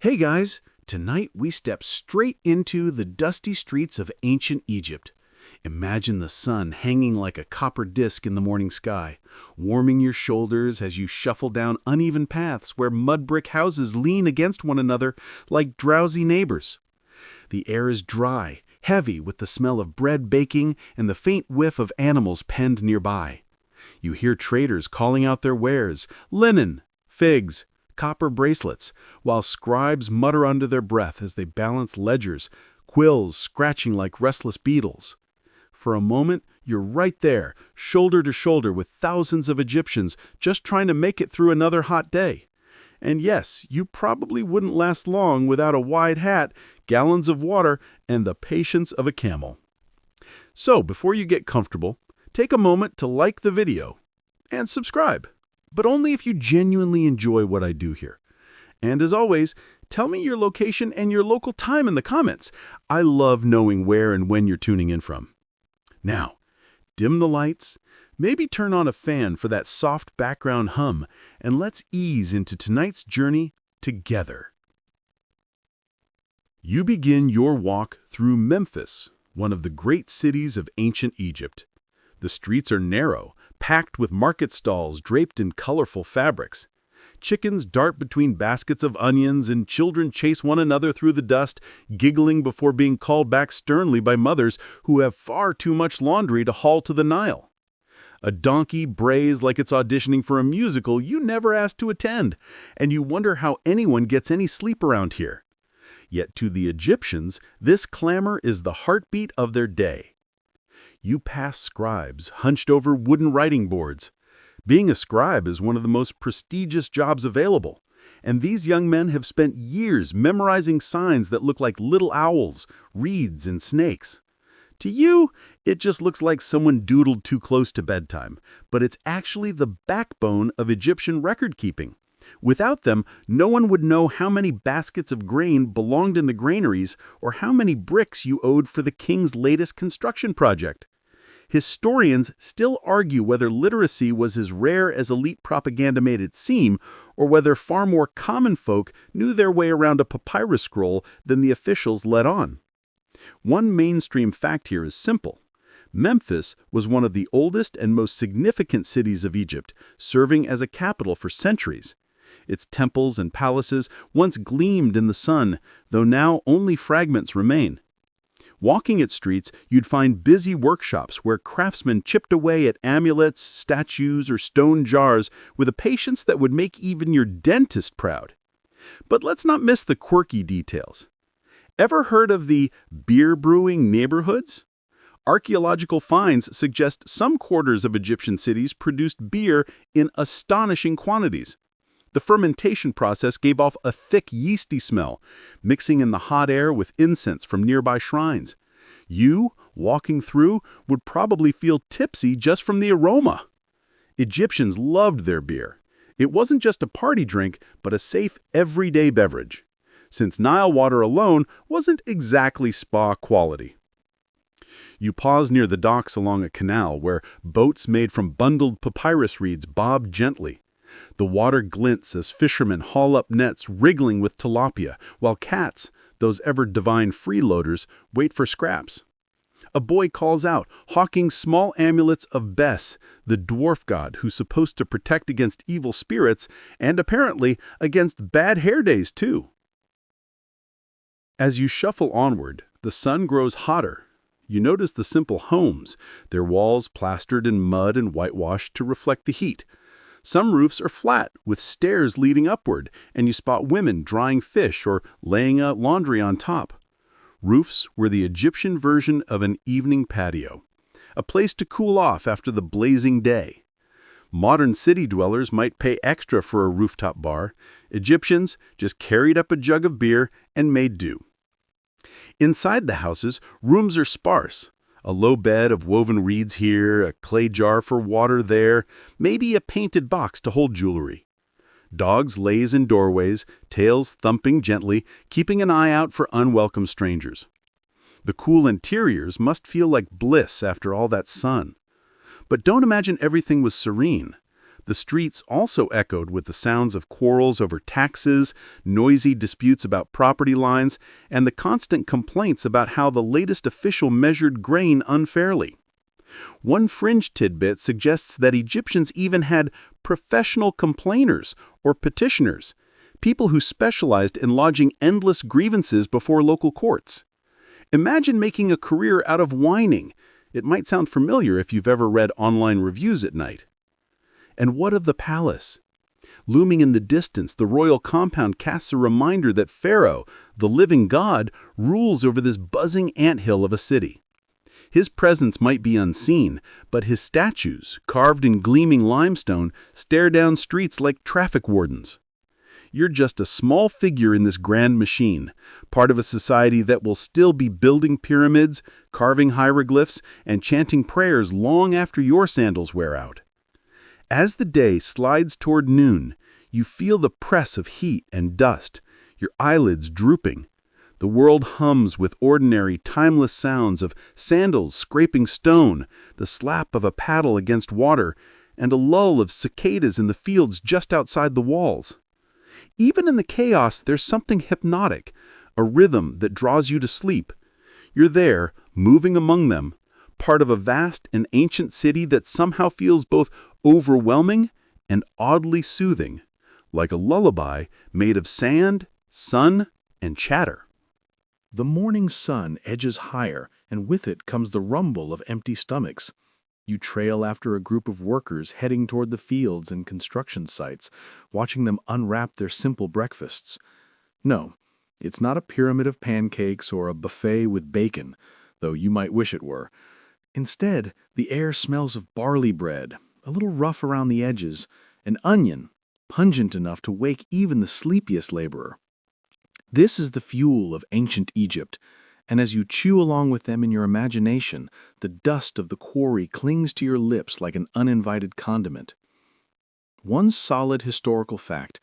Hey guys, tonight we step straight into the dusty streets of ancient Egypt. Imagine the sun hanging like a copper disk in the morning sky, warming your shoulders as you shuffle down uneven paths where mud brick houses lean against one another like drowsy neighbors. The air is dry, heavy with the smell of bread baking and the faint whiff of animals penned nearby. You hear traders calling out their wares, linen, figs, copper bracelets, while scribes mutter under their breath as they balance ledgers, quills scratching like restless beetles. For a moment, you're right there, shoulder to shoulder with thousands of Egyptians just trying to make it through another hot day. And yes, you probably wouldn't last long without a wide hat, gallons of water, and the patience of a camel. So, before you get comfortable, take a moment to like the video and subscribe, but only if you genuinely enjoy what I do here. And as always, tell me your location and your local time in the comments. I love knowing where and when you're tuning in from. Now, dim the lights, maybe turn on a fan for that soft background hum, and let's ease into tonight's journey together. You begin your walk through Memphis, one of the great cities of ancient Egypt. The streets are narrow, packed with market stalls draped in colorful fabrics. Chickens dart between baskets of onions and children chase one another through the dust, giggling before being called back sternly by mothers who have far too much laundry to haul to the Nile. A donkey brays like it's auditioning for a musical you never asked to attend, and you wonder how anyone gets any sleep around here. Yet to the Egyptians, this clamor is the heartbeat of their day. You pass scribes hunched over wooden writing boards. Being a scribe is one of the most prestigious jobs available, and these young men have spent years memorizing signs that look like little owls, reeds, and snakes. To you, it just looks like someone doodled too close to bedtime, but it's actually the backbone of Egyptian record-keeping. Without them, no one would know how many baskets of grain belonged in the granaries or how many bricks you owed for the king's latest construction project. Historians still argue whether literacy was as rare as elite propaganda made it seem, or whether far more common folk knew their way around a papyrus scroll than the officials let on. One mainstream fact here is simple. Memphis was one of the oldest and most significant cities of Egypt, serving as a capital for centuries. Its temples and palaces once gleamed in the sun, though now only fragments remain. Walking its streets, you'd find busy workshops where craftsmen chipped away at amulets, statues, or stone jars with a patience that would make even your dentist proud. But let's not miss the quirky details. Ever heard of the beer brewing neighborhoods? Archaeological finds suggest some quarters of Egyptian cities produced beer in astonishing quantities. The fermentation process gave off a thick, yeasty smell, mixing in the hot air with incense from nearby shrines. You, walking through, would probably feel tipsy just from the aroma. Egyptians loved their beer. It wasn't just a party drink, but a safe, everyday beverage, since Nile water alone wasn't exactly spa quality. You pause near the docks along a canal where boats made from bundled papyrus reeds bob gently. The water glints as fishermen haul up nets wriggling with tilapia, while cats, those ever-divine freeloaders, wait for scraps. A boy calls out, hawking small amulets of Bes, the dwarf god who's supposed to protect against evil spirits, and apparently against bad hair days too. As you shuffle onward, the sun grows hotter. You notice the simple homes, their walls plastered in mud and whitewashed to reflect the heat. Some roofs are flat, with stairs leading upward, and you spot women drying fish or laying out laundry on top. Roofs were the Egyptian version of an evening patio, a place to cool off after the blazing day. Modern city dwellers might pay extra for a rooftop bar. Egyptians just carried up a jug of beer and made do. Inside the houses, rooms are sparse. A low bed of woven reeds here, a clay jar for water there, maybe a painted box to hold jewelry. Dogs laze in doorways, tails thumping gently, keeping an eye out for unwelcome strangers. The cool interiors must feel like bliss after all that sun. But don't imagine everything was serene. The streets also echoed with the sounds of quarrels over taxes, noisy disputes about property lines, and the constant complaints about how the latest official measured grain unfairly. One fringe tidbit suggests that Egyptians even had professional complainers or petitioners, people who specialized in lodging endless grievances before local courts. Imagine making a career out of whining. It might sound familiar if you've ever read online reviews at night. And what of the palace? Looming in the distance, the royal compound casts a reminder that Pharaoh, the living god, rules over this buzzing anthill of a city. His presence might be unseen, but his statues, carved in gleaming limestone, stare down streets like traffic wardens. You're just a small figure in this grand machine, part of a society that will still be building pyramids, carving hieroglyphs, and chanting prayers long after your sandals wear out. As the day slides toward noon, you feel the press of heat and dust, your eyelids drooping. The world hums with ordinary, timeless sounds of sandals scraping stone, the slap of a paddle against water, and a lull of cicadas in the fields just outside the walls. Even in the chaos, there's something hypnotic, a rhythm that draws you to sleep. You're there, moving among them, part of a vast and ancient city that somehow feels both overwhelming and oddly soothing, like a lullaby made of sand, sun, and chatter. The morning sun edges higher, and with it comes the rumble of empty stomachs. You trail after a group of workers heading toward the fields and construction sites, watching them unwrap their simple breakfasts. No, it's not a pyramid of pancakes or a buffet with bacon, though you might wish it were. Instead, the air smells of barley bread, a little rough around the edges, an onion, pungent enough to wake even the sleepiest laborer. This is the fuel of ancient Egypt, and as you chew along with them in your imagination, the dust of the quarry clings to your lips like an uninvited condiment. One solid historical fact: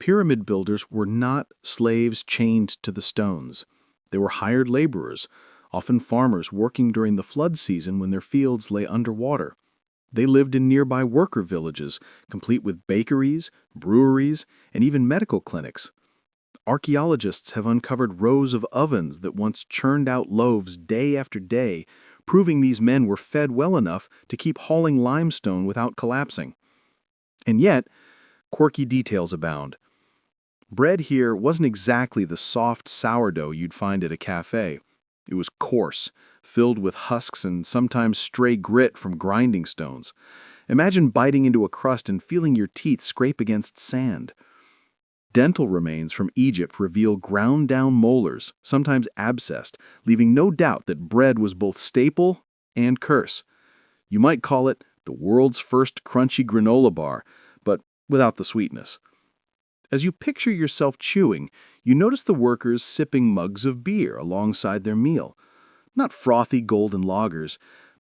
pyramid builders were not slaves chained to the stones. They were hired laborers, often farmers working during the flood season when their fields lay underwater. They lived in nearby worker villages, complete with bakeries, breweries, and even medical clinics. Archaeologists have uncovered rows of ovens that once churned out loaves day after day, proving these men were fed well enough to keep hauling limestone without collapsing. And yet, quirky details abound. Bread here wasn't exactly the soft sourdough you'd find at a cafe. It was coarse, filled with husks and sometimes stray grit from grinding stones. Imagine biting into a crust and feeling your teeth scrape against sand. Dental remains from Egypt reveal ground-down molars, sometimes abscessed, leaving no doubt that bread was both staple and curse. You might call it the world's first crunchy granola bar, but without the sweetness. As you picture yourself chewing, you notice the workers sipping mugs of beer alongside their meal. Not frothy golden lagers,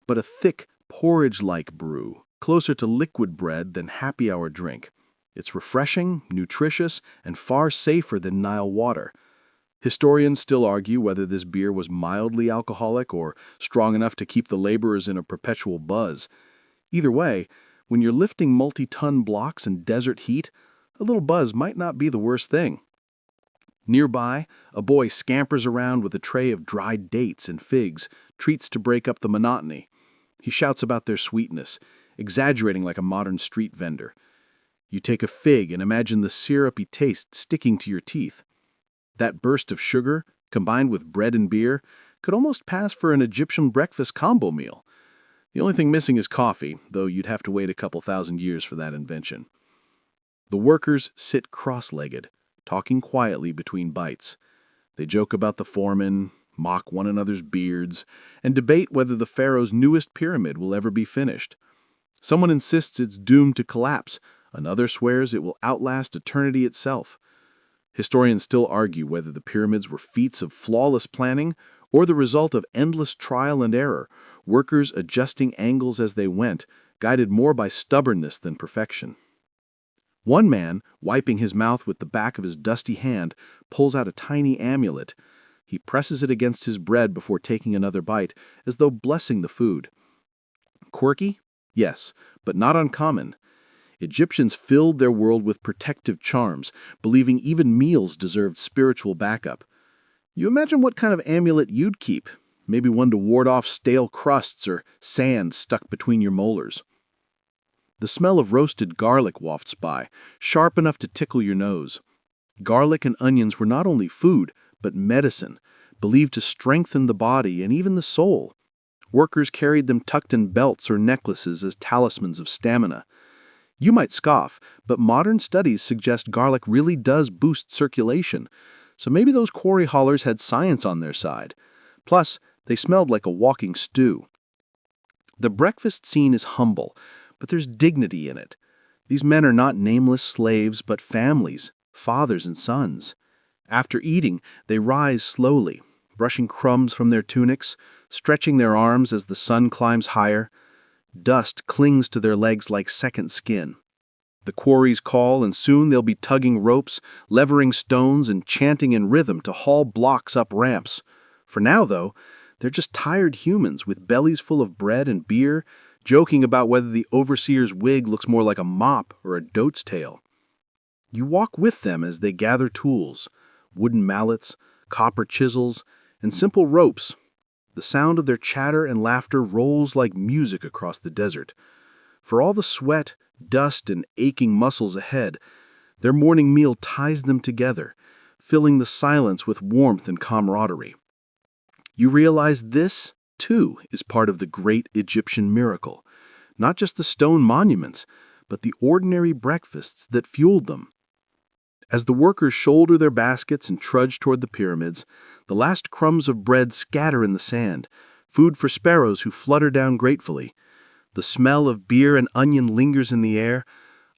but a thick, porridge-like brew, closer to liquid bread than happy hour drink. It's refreshing, nutritious, and far safer than Nile water. Historians still argue whether this beer was mildly alcoholic or strong enough to keep the laborers in a perpetual buzz. Either way, when you're lifting multi-ton blocks in desert heat, a little buzz might not be the worst thing. Nearby, a boy scampers around with a tray of dried dates and figs, treats to break up the monotony. He shouts about their sweetness, exaggerating like a modern street vendor. You take a fig and imagine the syrupy taste sticking to your teeth. That burst of sugar, combined with bread and beer, could almost pass for an Egyptian breakfast combo meal. The only thing missing is coffee, though you'd have to wait a couple thousand years for that invention. The workers sit cross-legged, talking quietly between bites. They joke about the foreman, mock one another's beards, and debate whether the pharaoh's newest pyramid will ever be finished. Someone insists it's doomed to collapse. Another swears it will outlast eternity itself. Historians still argue whether the pyramids were feats of flawless planning or the result of endless trial and error, workers adjusting angles as they went, guided more by stubbornness than perfection. One man, wiping his mouth with the back of his dusty hand, pulls out a tiny amulet. He presses it against his bread before taking another bite, as though blessing the food. Quirky? Yes, but not uncommon. Egyptians filled their world with protective charms, believing even meals deserved spiritual backup. You imagine what kind of amulet you'd keep, maybe one to ward off stale crusts or sand stuck between your molars. The smell of roasted garlic wafts by, sharp enough to tickle your nose. Garlic and onions were not only food, but medicine, believed to strengthen the body and even the soul. Workers carried them tucked in belts or necklaces as talismans of stamina. You might scoff, but modern studies suggest garlic really does boost circulation, so maybe those quarry haulers had science on their side. Plus, they smelled like a walking stew. The breakfast scene is humble, but there's dignity in it. These men are not nameless slaves, but families, fathers and sons. After eating, they rise slowly, brushing crumbs from their tunics, stretching their arms as the sun climbs higher. Dust clings to their legs like second skin. The quarries call, and soon they'll be tugging ropes, levering stones, and chanting in rhythm to haul blocks up ramps. For now, though, they're just tired humans with bellies full of bread and beer, joking about whether the overseer's wig looks more like a mop or a dote's tail. You walk with them as they gather tools, wooden mallets, copper chisels, and simple ropes. The sound of their chatter and laughter rolls like music across the desert. For all the sweat, dust, and aching muscles ahead, their morning meal ties them together, filling the silence with warmth and camaraderie. You realize this, too, is part of the great Egyptian miracle. Not just the stone monuments, but the ordinary breakfasts that fueled them. As the workers shoulder their baskets and trudge toward the pyramids, the last crumbs of bread scatter in the sand, food for sparrows who flutter down gratefully. The smell of beer and onion lingers in the air,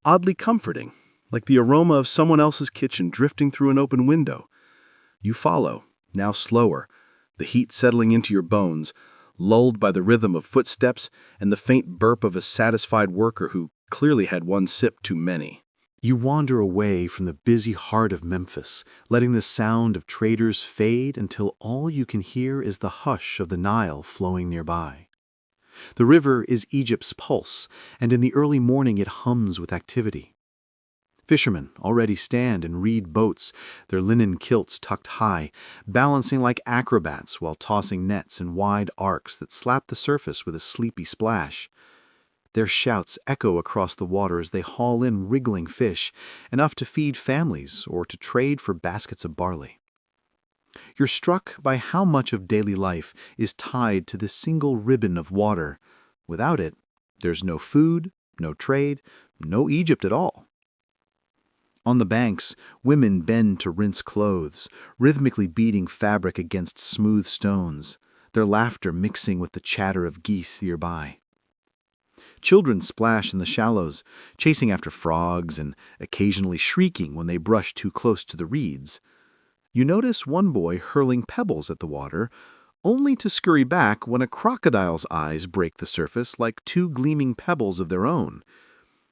oddly comforting, like the aroma of someone else's kitchen drifting through an open window. You follow, now slower, the heat settling into your bones, lulled by the rhythm of footsteps and the faint burp of a satisfied worker who clearly had one sip too many. You wander away from the busy heart of Memphis, letting the sound of traders fade until all you can hear is the hush of the Nile flowing nearby. The river is Egypt's pulse, and in the early morning it hums with activity. Fishermen already stand and reed boats, their linen kilts tucked high, balancing like acrobats while tossing nets in wide arcs that slap the surface with a sleepy splash. Their shouts echo across the water as they haul in wriggling fish, enough to feed families or to trade for baskets of barley. You're struck by how much of daily life is tied to this single ribbon of water. Without it, there's no food, no trade, no Egypt at all. On the banks, women bend to rinse clothes, rhythmically beating fabric against smooth stones, their laughter mixing with the chatter of geese nearby. Children splash in the shallows, chasing after frogs and occasionally shrieking when they brush too close to the reeds. You notice one boy hurling pebbles at the water, only to scurry back when a crocodile's eyes break the surface like two gleaming pebbles of their own.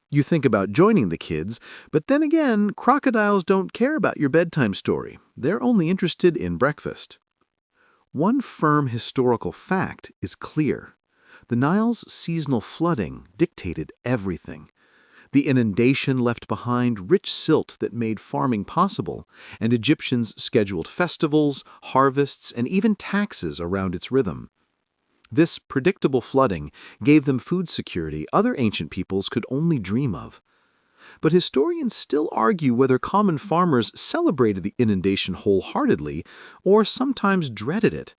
You think about joining the kids, but then again, crocodiles don't care about your bedtime story. They're only interested in breakfast. One firm historical fact is clear. The Nile's seasonal flooding dictated everything. The inundation left behind rich silt that made farming possible, and Egyptians scheduled festivals, harvests, and even taxes around its rhythm. This predictable flooding gave them food security other ancient peoples could only dream of. But historians still argue whether common farmers celebrated the inundation wholeheartedly or sometimes dreaded it.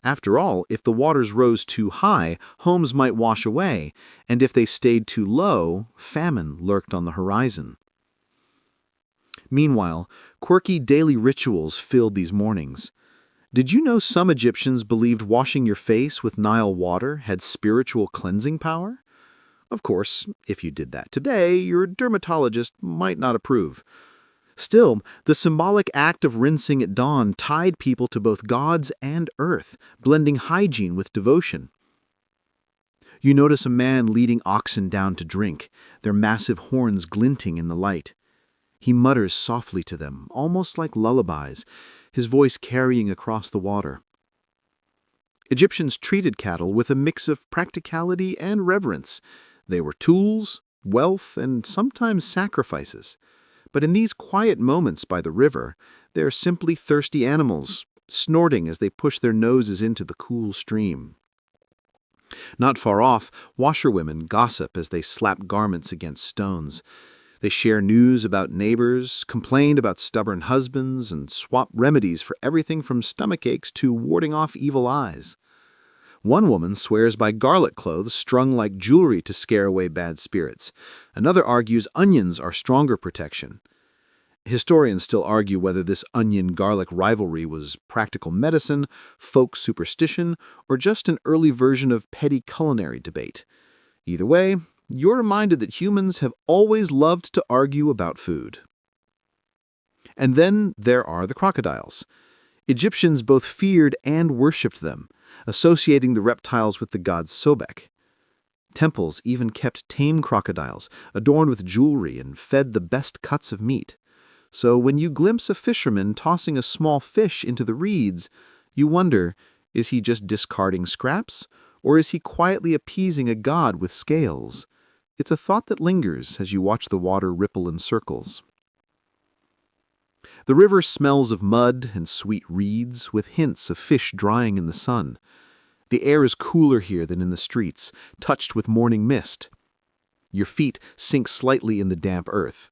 After all, if the waters rose too high, homes might wash away, and if they stayed too low, famine lurked on the horizon. Meanwhile, quirky daily rituals filled these mornings. Did you know some Egyptians believed washing your face with Nile water had spiritual cleansing power? Of course, if you did that today, your dermatologist might not approve. Still, the symbolic act of rinsing at dawn tied people to both gods and earth, blending hygiene with devotion. You notice a man leading oxen down to drink, their massive horns glinting in the light. He mutters softly to them, almost like lullabies, his voice carrying across the water. Egyptians treated cattle with a mix of practicality and reverence. They were tools, wealth, and sometimes sacrifices. But in these quiet moments by the river, they're simply thirsty animals, snorting as they push their noses into the cool stream. Not far off, washerwomen gossip as they slap garments against stones. They share news about neighbors, complain about stubborn husbands, and swap remedies for everything from stomach aches to warding off evil eyes. One woman swears by garlic cloves strung like jewelry to scare away bad spirits. Another argues onions are stronger protection. Historians still argue whether this onion-garlic rivalry was practical medicine, folk superstition, or just an early version of petty culinary debate. Either way, you're reminded that humans have always loved to argue about food. And then there are the crocodiles. Egyptians both feared and worshipped them, associating the reptiles with the god Sobek. Temples even kept tame crocodiles, adorned with jewelry and fed the best cuts of meat. So when you glimpse a fisherman tossing a small fish into the reeds, you wonder, is he just discarding scraps, or is he quietly appeasing a god with scales? It's a thought that lingers as you watch the water ripple in circles. The river smells of mud and sweet reeds, with hints of fish drying in the sun. The air is cooler here than in the streets, touched with morning mist. Your feet sink slightly in the damp earth,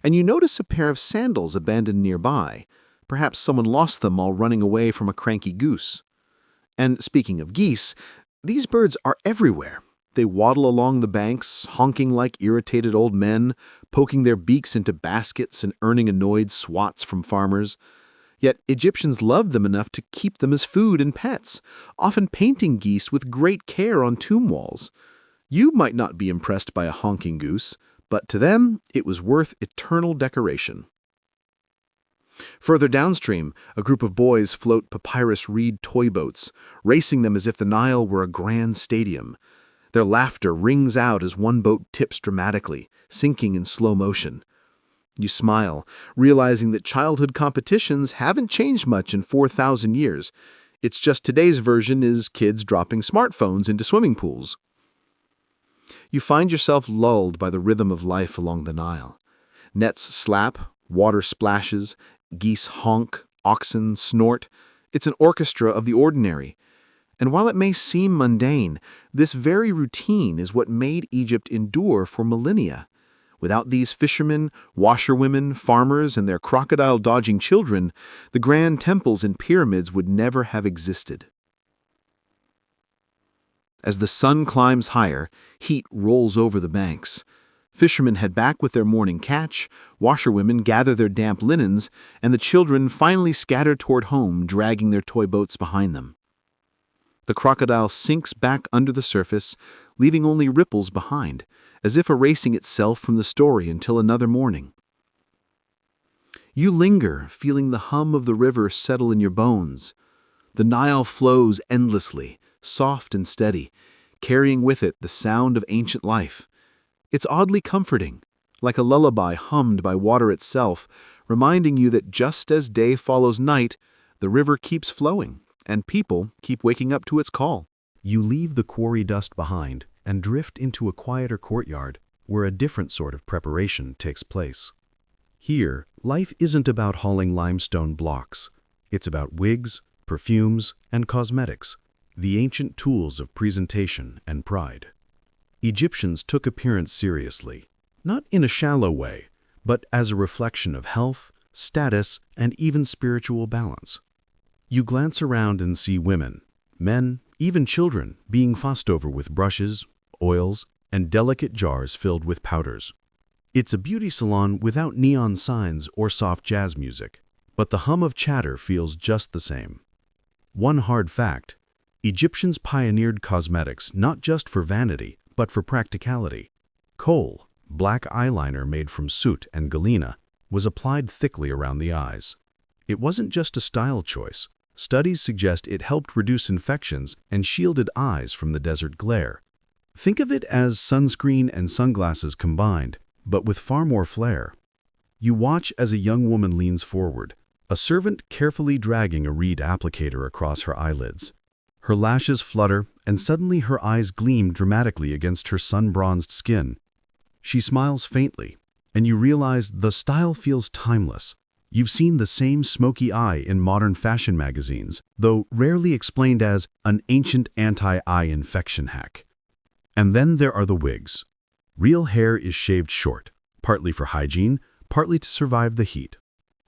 and you notice a pair of sandals abandoned nearby. Perhaps someone lost them while running away from a cranky goose. And speaking of geese, these birds are everywhere. They waddle along the banks, honking like irritated old men, poking their beaks into baskets and earning annoyed swats from farmers. Yet Egyptians loved them enough to keep them as food and pets, often painting geese with great care on tomb walls. You might not be impressed by a honking goose, but to them it was worth eternal decoration. Further downstream, a group of boys float papyrus reed toy boats, racing them as if the Nile were a grand stadium. Their laughter rings out as one boat tips dramatically, sinking in slow motion. You smile, realizing that childhood competitions haven't changed much in 4,000 years. It's just today's version is kids dropping smartphones into swimming pools. You find yourself lulled by the rhythm of life along the Nile. Nets slap, water splashes, geese honk, oxen snort. It's an orchestra of the ordinary. And while it may seem mundane, this very routine is what made Egypt endure for millennia. Without these fishermen, washerwomen, farmers, and their crocodile-dodging children, the grand temples and pyramids would never have existed. As the sun climbs higher, heat rolls over the banks. Fishermen head back with their morning catch, washerwomen gather their damp linens, and the children finally scatter toward home, dragging their toy boats behind them. The crocodile sinks back under the surface, leaving only ripples behind, as if erasing itself from the story until another morning. You linger, feeling the hum of the river settle in your bones. The Nile flows endlessly, soft and steady, carrying with it the sound of ancient life. It's oddly comforting, like a lullaby hummed by water itself, reminding you that just as day follows night, the river keeps flowing, and people keep waking up to its call. You leave the quarry dust behind and drift into a quieter courtyard where a different sort of preparation takes place. Here, life isn't about hauling limestone blocks. It's about wigs, perfumes, and cosmetics, the ancient tools of presentation and pride. Egyptians took appearance seriously, not in a shallow way, but as a reflection of health, status, and even spiritual balance. You glance around and see women, men, even children being fussed over with brushes, oils, and delicate jars filled with powders. It's a beauty salon without neon signs or soft jazz music, but the hum of chatter feels just the same. One hard fact: Egyptians pioneered cosmetics not just for vanity, but for practicality. Kohl, black eyeliner made from soot and galena, was applied thickly around the eyes. It wasn't just a style choice. Studies suggest it helped reduce infections and shielded eyes from the desert glare. Think of it as sunscreen and sunglasses combined, but with far more flair. You watch as a young woman leans forward, a servant carefully dragging a reed applicator across her eyelids. Her lashes flutter, and suddenly her eyes gleam dramatically against her sun-bronzed skin. She smiles faintly, and you realize the style feels timeless. You've seen the same smoky eye in modern fashion magazines, though rarely explained as an ancient anti-eye infection hack. And then there are the wigs. Real hair is shaved short, partly for hygiene, partly to survive the heat.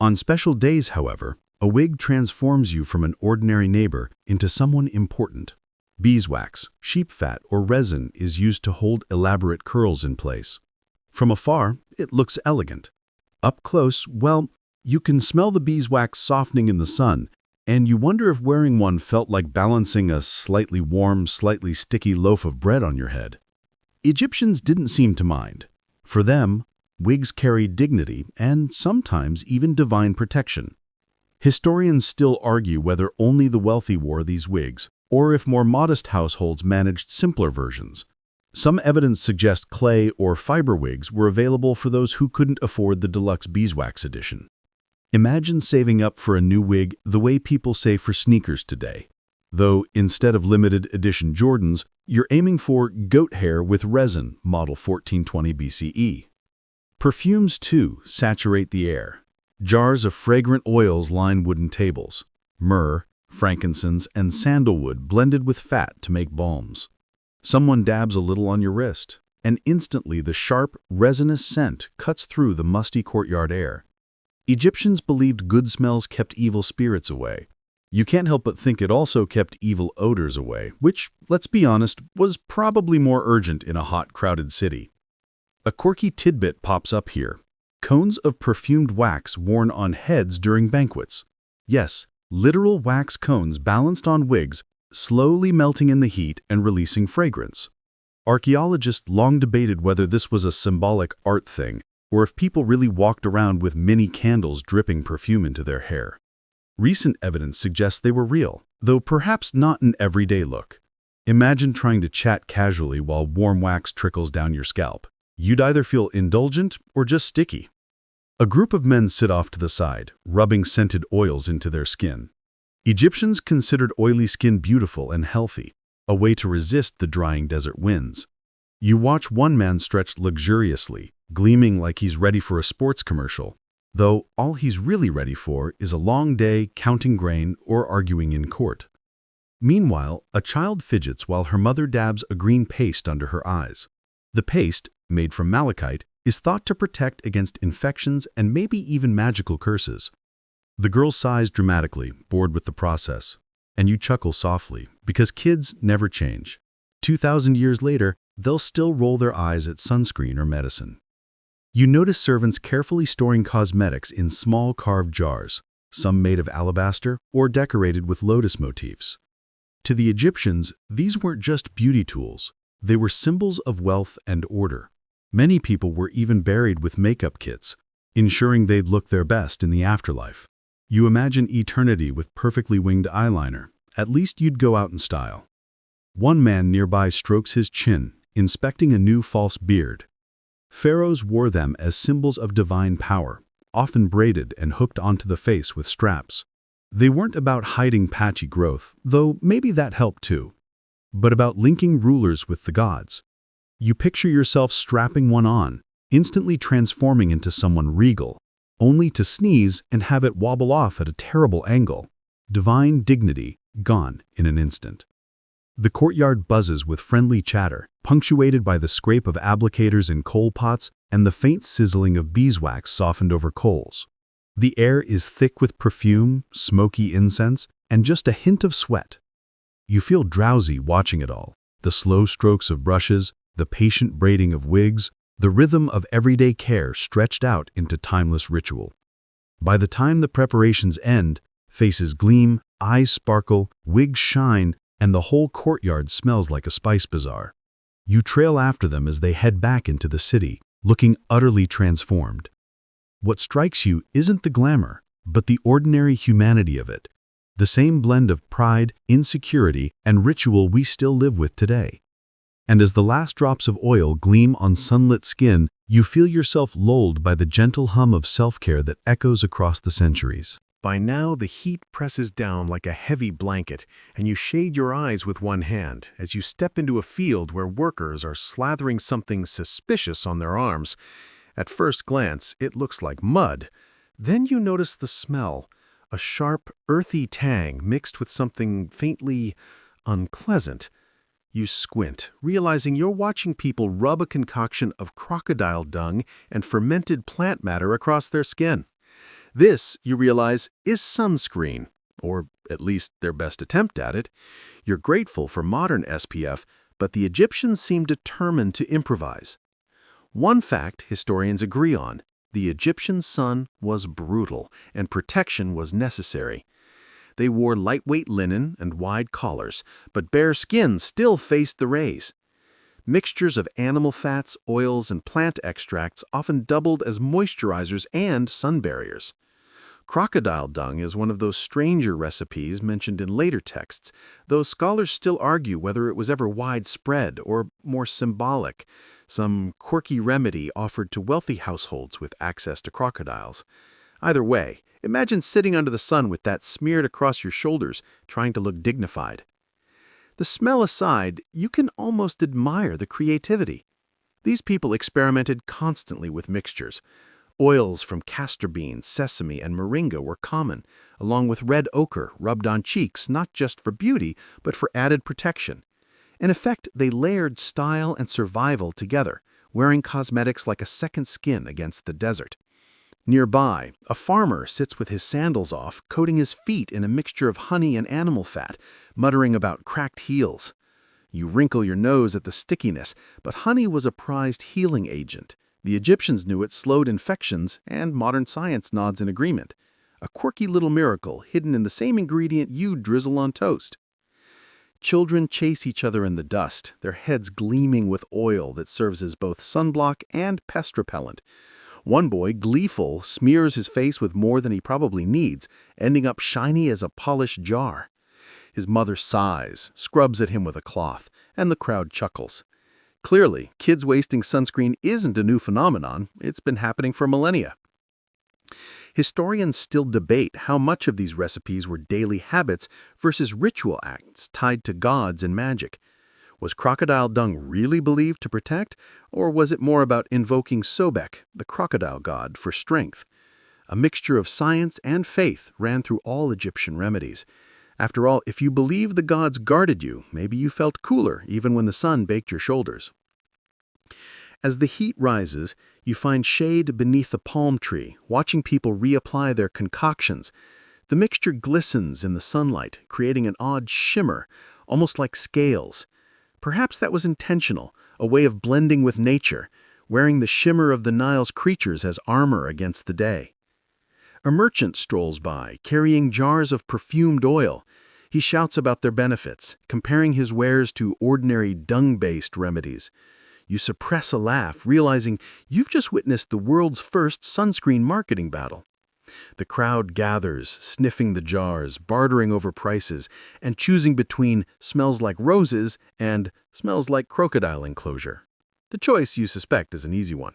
On special days, however, a wig transforms you from an ordinary neighbor into someone important. Beeswax, sheep fat, or resin is used to hold elaborate curls in place. From afar, it looks elegant. Up close, well, you can smell the beeswax softening in the sun, and you wonder if wearing one felt like balancing a slightly warm, slightly sticky loaf of bread on your head. Egyptians didn't seem to mind. For them, wigs carried dignity and sometimes even divine protection. Historians still argue whether only the wealthy wore these wigs, or if more modest households managed simpler versions. Some evidence suggests clay or fiber wigs were available for those who couldn't afford the deluxe beeswax edition. Imagine saving up for a new wig the way people save for sneakers today. Though instead of limited edition Jordans, you're aiming for goat hair with resin, model 1420 BCE. Perfumes, too, saturate the air. Jars of fragrant oils line wooden tables. Myrrh, frankincense, and sandalwood blended with fat to make balms. Someone dabs a little on your wrist, and instantly the sharp, resinous scent cuts through the musty courtyard air. Egyptians believed good smells kept evil spirits away. You can't help but think it also kept evil odors away, which, let's be honest, was probably more urgent in a hot, crowded city. A quirky tidbit pops up here. Cones of perfumed wax worn on heads during banquets. Yes, literal wax cones balanced on wigs, slowly melting in the heat and releasing fragrance. Archaeologists long debated whether this was a symbolic art thing, or if people really walked around with mini candles dripping perfume into their hair. Recent evidence suggests they were real, though perhaps not an everyday look. Imagine trying to chat casually while warm wax trickles down your scalp. You'd either feel indulgent or just sticky. A group of men sit off to the side, rubbing scented oils into their skin. Egyptians considered oily skin beautiful and healthy, a way to resist the drying desert winds. You watch one man stretch luxuriously, gleaming like he's ready for a sports commercial, though all he's really ready for is a long day counting grain or arguing in court. Meanwhile, a child fidgets while her mother dabs a green paste under her eyes. The paste, made from malachite, is thought to protect against infections and maybe even magical curses. The girl sighs dramatically, bored with the process, and you chuckle softly, because kids never change. 2,000 years later, they'll still roll their eyes at sunscreen or medicine. You notice servants carefully storing cosmetics in small carved jars, some made of alabaster or decorated with lotus motifs. To the Egyptians, these weren't just beauty tools. They were symbols of wealth and order. Many people were even buried with makeup kits, ensuring they'd look their best in the afterlife. You imagine eternity with perfectly winged eyeliner. At least you'd go out in style. One man nearby strokes his chin, inspecting a new false beard. Pharaohs wore them as symbols of divine power, often braided and hooked onto the face with straps. They weren't about hiding patchy growth, though maybe that helped too, but about linking rulers with the gods. You picture yourself strapping one on, instantly transforming into someone regal, only to sneeze and have it wobble off at a terrible angle. Divine dignity gone in an instant. The courtyard buzzes with friendly chatter, punctuated by the scrape of applicators in coal pots and the faint sizzling of beeswax softened over coals. The air is thick with perfume, smoky incense, and just a hint of sweat. You feel drowsy watching it all, the slow strokes of brushes, the patient braiding of wigs, the rhythm of everyday care stretched out into timeless ritual. By the time the preparations end, faces gleam, eyes sparkle, wigs shine, and the whole courtyard smells like a spice bazaar. You trail after them as they head back into the city, looking utterly transformed. What strikes you isn't the glamour, but the ordinary humanity of it, the same blend of pride, insecurity, and ritual we still live with today. And as the last drops of oil gleam on sunlit skin, you feel yourself lulled by the gentle hum of self-care that echoes across the centuries. By now, the heat presses down like a heavy blanket, and you shade your eyes with one hand as you step into a field where workers are slathering something suspicious on their arms. At first glance, it looks like mud. Then you notice the smell, a sharp, earthy tang mixed with something faintly unpleasant. You squint, realizing you're watching people rub a concoction of crocodile dung and fermented plant matter across their skin. This, you realize, is sunscreen, or at least their best attempt at it. You're grateful for modern SPF, but the Egyptians seem determined to improvise. One fact historians agree on: the Egyptian sun was brutal, and protection was necessary. They wore lightweight linen and wide collars, but bare skin still faced the rays. Mixtures of animal fats, oils, and plant extracts often doubled as moisturizers and sun barriers. Crocodile dung is one of those stranger recipes mentioned in later texts, though scholars still argue whether it was ever widespread or more symbolic, some quirky remedy offered to wealthy households with access to crocodiles. Either way, imagine sitting under the sun with that smeared across your shoulders, trying to look dignified. The smell aside, you can almost admire the creativity. These people experimented constantly with mixtures. Oils from castor beans, sesame, and moringa were common, along with red ochre rubbed on cheeks not just for beauty, but for added protection. In effect, they layered style and survival together, wearing cosmetics like a second skin against the desert. Nearby, a farmer sits with his sandals off, coating his feet in a mixture of honey and animal fat, muttering about cracked heels. You wrinkle your nose at the stickiness, but honey was a prized healing agent. The Egyptians knew it slowed infections, and modern science nods in agreement. A quirky little miracle hidden in the same ingredient you'd drizzle on toast. Children chase each other in the dust, their heads gleaming with oil that serves as both sunblock and pest repellent. One boy, gleeful, smears his face with more than he probably needs, ending up shiny as a polished jar. His mother sighs, scrubs at him with a cloth, and the crowd chuckles. Clearly, kids wasting sunscreen isn't a new phenomenon. It's been happening for millennia. Historians still debate how much of these recipes were daily habits versus ritual acts tied to gods and magic. Was crocodile dung really believed to protect, or was it more about invoking Sobek, the crocodile god, for strength? A mixture of science and faith ran through all Egyptian remedies. After all, if you believed the gods guarded you, maybe you felt cooler even when the sun baked your shoulders. As the heat rises, you find shade beneath a palm tree, watching people reapply their concoctions. The mixture glistens in the sunlight, creating an odd shimmer, almost like scales. Perhaps that was intentional, a way of blending with nature, wearing the shimmer of the Nile's creatures as armor against the day. A merchant strolls by, carrying jars of perfumed oil. He shouts about their benefits, comparing his wares to ordinary dung-based remedies. You suppress a laugh, realizing you've just witnessed the world's first sunscreen marketing battle. The crowd gathers, sniffing the jars, bartering over prices, and choosing between smells like roses and smells like crocodile enclosure. The choice, you suspect, is an easy one.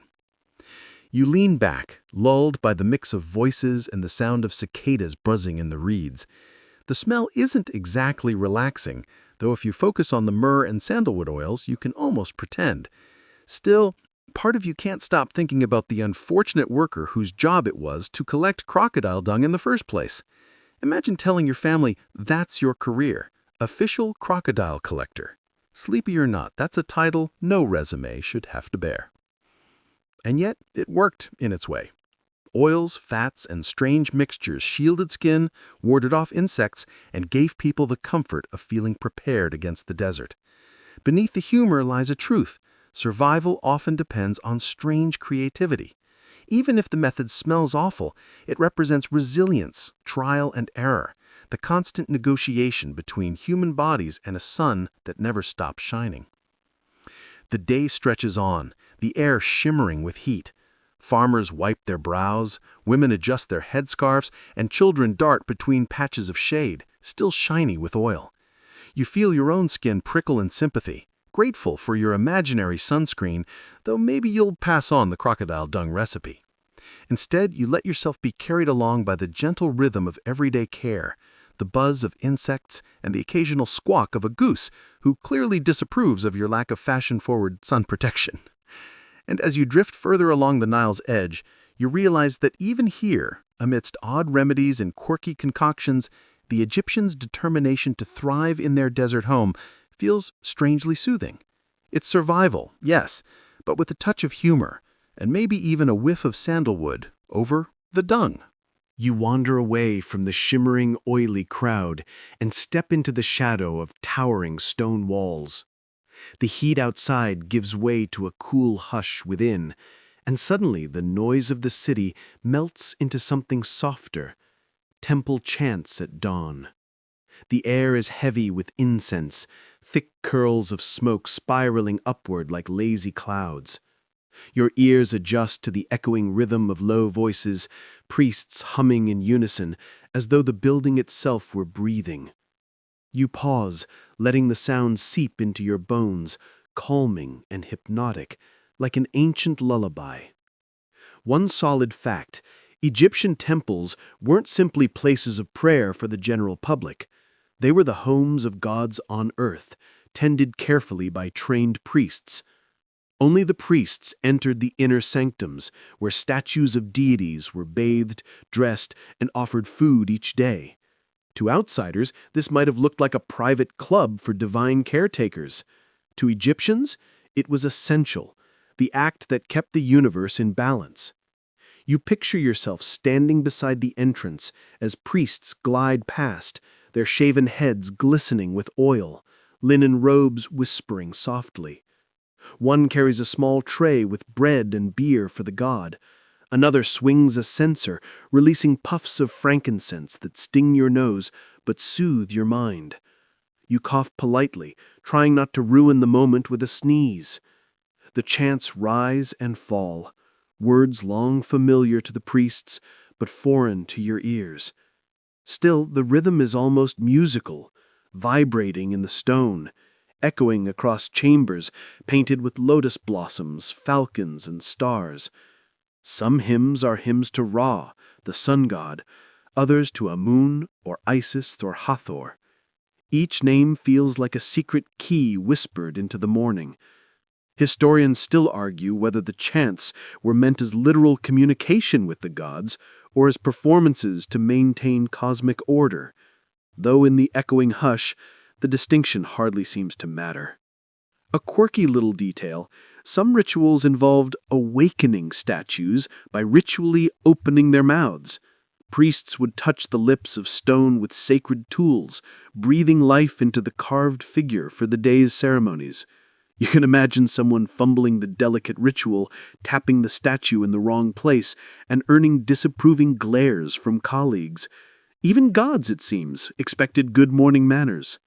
You lean back, lulled by the mix of voices and the sound of cicadas buzzing in the reeds. The smell isn't exactly relaxing, though if you focus on the myrrh and sandalwood oils, you can almost pretend. Still, part of you can't stop thinking about the unfortunate worker whose job it was to collect crocodile dung in the first place. Imagine telling your family that's your career, official crocodile collector. Sleepy or not, that's a title no resume should have to bear. And yet, it worked in its way. Oils, fats, and strange mixtures shielded skin, warded off insects, and gave people the comfort of feeling prepared against the desert. Beneath the humor lies a truth. Survival often depends on strange creativity. Even if the method smells awful, it represents resilience, trial and error, the constant negotiation between human bodies and a sun that never stops shining. The day stretches on, the air shimmering with heat. Farmers wipe their brows, women adjust their headscarves, and children dart between patches of shade, still shiny with oil. You feel your own skin prickle in sympathy, grateful for your imaginary sunscreen, though maybe you'll pass on the crocodile dung recipe. Instead, you let yourself be carried along by the gentle rhythm of everyday care, the buzz of insects, and the occasional squawk of a goose who clearly disapproves of your lack of fashion-forward sun protection. And as you drift further along the Nile's edge, you realize that even here, amidst odd remedies and quirky concoctions, the Egyptians' determination to thrive in their desert home feels strangely soothing. It's survival, yes, but with a touch of humor, and maybe even a whiff of sandalwood over the dung. You wander away from the shimmering, oily crowd and step into the shadow of towering stone walls. The heat outside gives way to a cool hush within, and suddenly the noise of the city melts into something softer, temple chants at dawn. The air is heavy with incense, thick curls of smoke spiraling upward like lazy clouds. Your ears adjust to the echoing rhythm of low voices, priests humming in unison, as though the building itself were breathing. You pause, letting the sound seep into your bones, calming and hypnotic, like an ancient lullaby. One solid fact: Egyptian temples weren't simply places of prayer for the general public. They were the homes of gods on earth, tended carefully by trained priests. Only the priests entered the inner sanctums, where statues of deities were bathed, dressed, and offered food each day. To outsiders, this might have looked like a private club for divine caretakers. To Egyptians, it was essential, the act that kept the universe in balance. You picture yourself standing beside the entrance as priests glide past, their shaven heads glistening with oil, linen robes whispering softly. One carries a small tray with bread and beer for the god. Another swings a censer, releasing puffs of frankincense that sting your nose but soothe your mind. You cough politely, trying not to ruin the moment with a sneeze. The chants rise and fall, words long familiar to the priests but foreign to your ears. Still, the rhythm is almost musical, vibrating in the stone, echoing across chambers painted with lotus blossoms, falcons, and stars. Some hymns are hymns to Ra, the sun god, others to Amun or Isis or Hathor. Each name feels like a secret key whispered into the morning. Historians still argue whether the chants were meant as literal communication with the gods or as performances to maintain cosmic order, though in the echoing hush, the distinction hardly seems to matter. A quirky little detail: some rituals involved awakening statues by ritually opening their mouths. Priests would touch the lips of stone with sacred tools, breathing life into the carved figure for the day's ceremonies. You can imagine someone fumbling the delicate ritual, tapping the statue in the wrong place, and earning disapproving glares from colleagues. Even gods, it seems, expected good morning manners.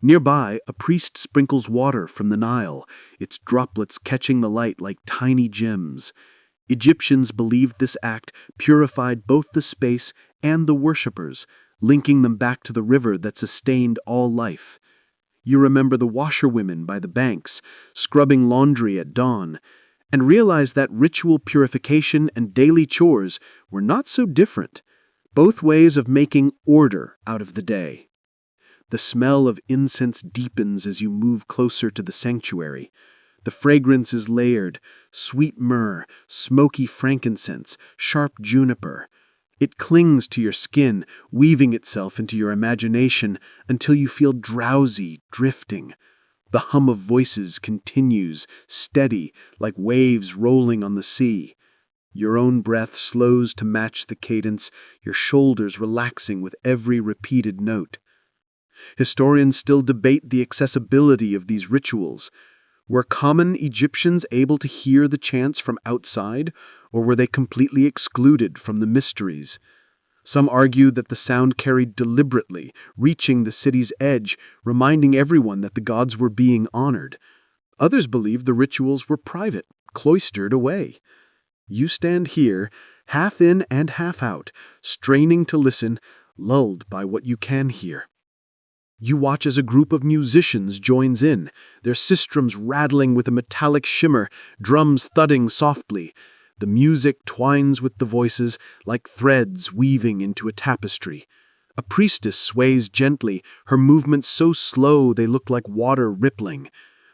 Nearby, a priest sprinkles water from the Nile, its droplets catching the light like tiny gems. Egyptians believed this act purified both the space and the worshippers, linking them back to the river that sustained all life. You remember the washerwomen by the banks, scrubbing laundry at dawn, and realize that ritual purification and daily chores were not so different, both ways of making order out of the day. The smell of incense deepens as you move closer to the sanctuary. The fragrance is layered: sweet myrrh, smoky frankincense, sharp juniper. It clings to your skin, weaving itself into your imagination until you feel drowsy, drifting. The hum of voices continues, steady, like waves rolling on the sea. Your own breath slows to match the cadence, your shoulders relaxing with every repeated note. Historians still debate the accessibility of these rituals. Were common Egyptians able to hear the chants from outside, or were they completely excluded from the mysteries? Some argue that the sound carried deliberately, reaching the city's edge, reminding everyone that the gods were being honored. Others believe the rituals were private, cloistered away. You stand here, half in and half out, straining to listen, lulled by what you can hear. You watch as a group of musicians joins in, their sistrums rattling with a metallic shimmer, drums thudding softly. The music twines with the voices like threads weaving into a tapestry. A priestess sways gently, her movements so slow they look like water rippling.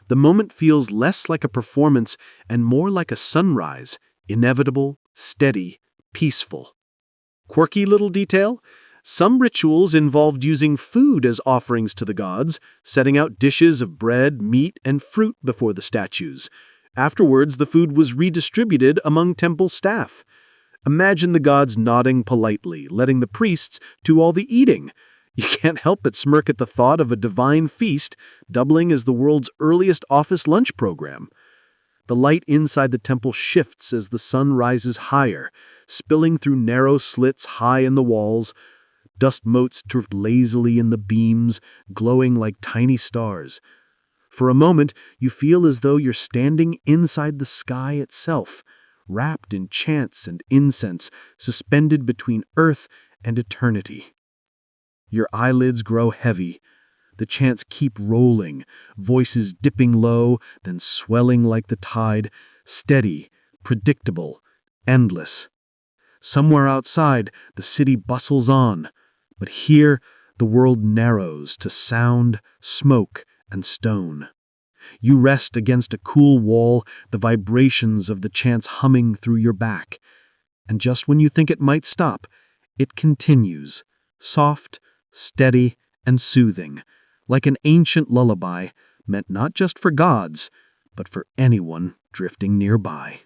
The moment feels less like a performance and more like a sunrise, inevitable, steady, peaceful. Quirky little detail? Some rituals involved using food as offerings to the gods, setting out dishes of bread, meat, and fruit before the statues. Afterwards, the food was redistributed among temple staff. Imagine the gods nodding politely, letting the priests do all the eating. You can't help but smirk at the thought of a divine feast doubling as the world's earliest office lunch program. The light inside the temple shifts as the sun rises higher, spilling through narrow slits high in the walls. Dust motes drift lazily in the beams, glowing like tiny stars. For a moment, you feel as though you're standing inside the sky itself, wrapped in chants and incense, suspended between earth and eternity. Your eyelids grow heavy. The chants keep rolling, voices dipping low, then swelling like the tide, steady, predictable, endless. Somewhere outside, the city bustles on, but here the world narrows to sound, smoke, and stone. You rest against a cool wall, the vibrations of the chants humming through your back. And just when you think it might stop, it continues, soft, steady, and soothing, like an ancient lullaby meant not just for gods, but for anyone drifting nearby.